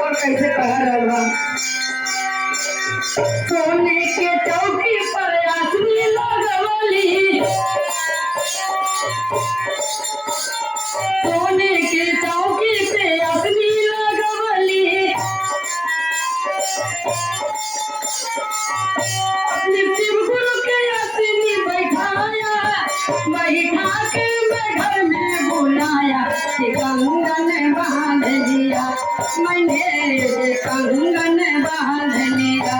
और कैसे कह रहा सोने के चौकी पर आसनी लगवली, सोने के चौकी पे आसनी लगवली, अपने शिव गुरु के आसनी बैठाया, बैठा के मैं घर में बुलाया, कंगन बांध लिया मैंने, कंगन बांध लिया।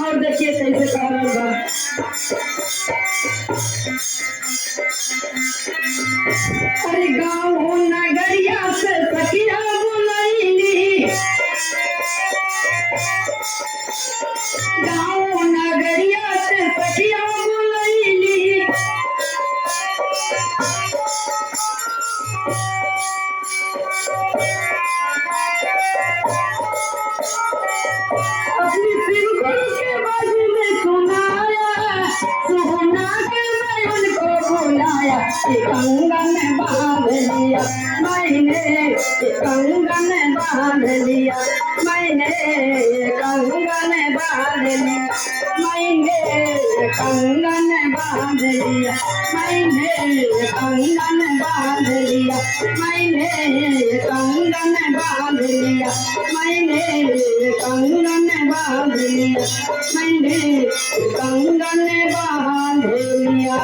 और देखिए कैसे कह रहा है अरे गाँव नगरिया से सखिया बुलाईली, गाँव नगरिया से सखिया बुलाईली, अपनी शिव गुरु के बाजू में सुनाया, सुना के मैं उनको बुलाया, कंगन बांध लिया मैंने, कंगन बांध लिया मैंने, कंगन बांध लिया मैंने, कंगन बांध लिया मैंने, कंगन बांध लिया मैंने, कंगन बांध लिया मैंने, कंगन बांध लिया मैंने, कंगन बांध लिया।